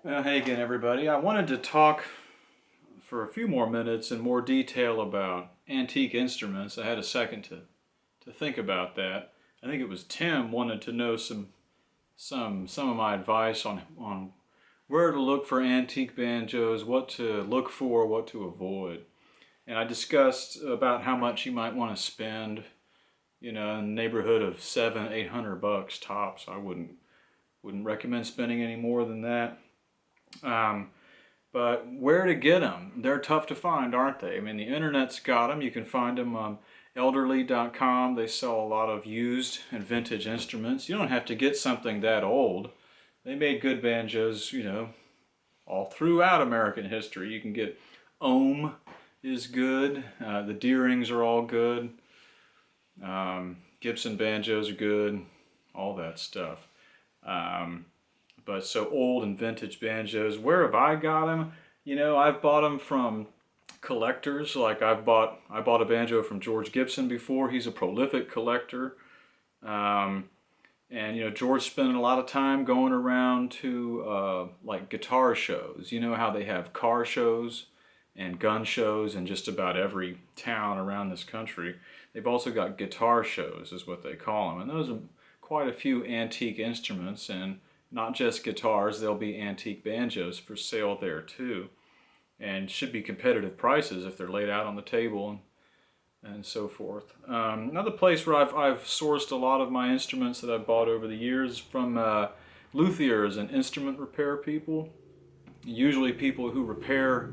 Well, hey again, everybody. I wanted to talk for a few more minutes in more detail about antique instruments. I had a second to think about that. I think it was Tim wanted to know some of my advice on where to look for antique banjos, what to look for, what to avoid. And I discussed about how much you might want to spend, in the neighborhood of $700-800 tops. I wouldn't recommend spending any more than that. But where to get them? They're tough to find, aren't they? I mean, the internet's got them. You can find them on elderly.com. They sell a lot of used and vintage instruments. You don't have to get something that old. They made good banjos, all throughout American history. You can get ohm is good. The Deerings are all good. Gibson banjos are good. All that stuff. But so old and vintage banjos, where have I got them? I've bought them from collectors. Like I bought a banjo from George Gibson before. He's a prolific collector. And George spent a lot of time going around to like guitar shows. You know how they have car shows and gun shows in just about every town around this country. They've also got guitar shows, is what they call them. And those are quite a few antique instruments, and not just guitars, there'll be antique banjos for sale there too. And should be competitive prices if they're laid out on the table and so forth. Another place where I've sourced a lot of my instruments that I've bought over the years from luthiers and instrument repair people. Usually people who repair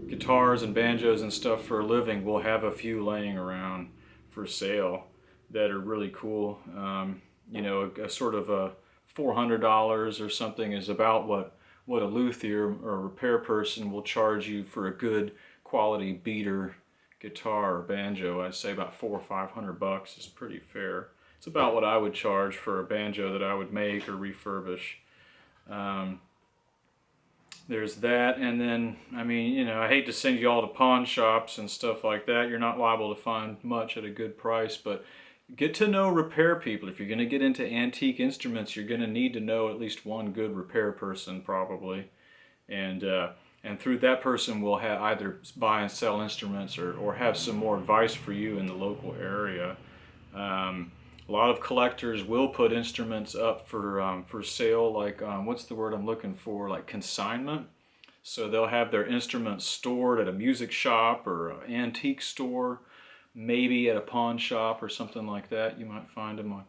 guitars and banjos and stuff for a living will have a few laying around for sale that are really cool. A sort of a $400 or something is about what a luthier or a repair person will charge you for a good quality beater guitar or banjo. I'd say about $400 or $500 is pretty fair. It's about what I would charge for a banjo that I would make or refurbish. There's that, and then I hate to send you all to pawn shops and stuff like that. You're not liable to find much at a good price, but get to know repair people. If you're going to get into antique instruments, you're going to need to know at least one good repair person probably. And through that person will have either buy and sell instruments or have some more advice for you in the local area. A lot of collectors will put instruments up for sale, like what's the word I'm looking for, like consignment. So they'll have their instruments stored at a music shop or an antique store, maybe at a pawn shop or something like that. You might find them on.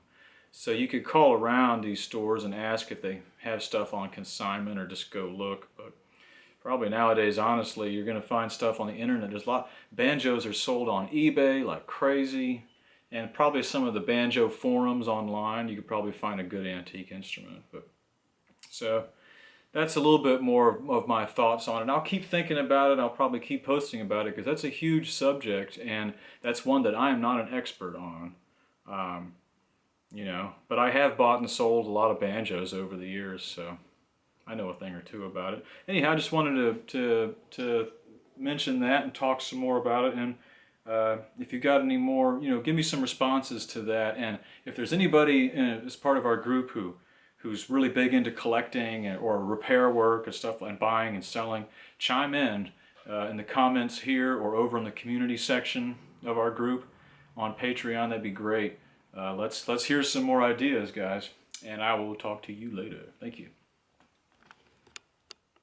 So you could call around these stores and ask if they have stuff on consignment, or just go look. But probably nowadays, honestly, you're going to find stuff on the internet. There's a lot. Banjos are sold on eBay like crazy, and probably some of the banjo forums online. You could probably find a good antique instrument. But so that's a little bit more of my thoughts on it. I'll keep thinking about it. I'll probably keep posting about it because that's a huge subject, and that's one that I am not an expert on. But I have bought and sold a lot of banjos over the years, so I know a thing or two about it. Anyhow, I just wanted to mention that and talk some more about it. And if you got any more, give me some responses to that. And if there's anybody as part of our group who's really big into collecting or repair work and stuff, and buying and selling, chime in the comments here or over in the community section of our group on Patreon. That'd be great. Let's hear some more ideas, guys, and I will talk to you later. Thank you.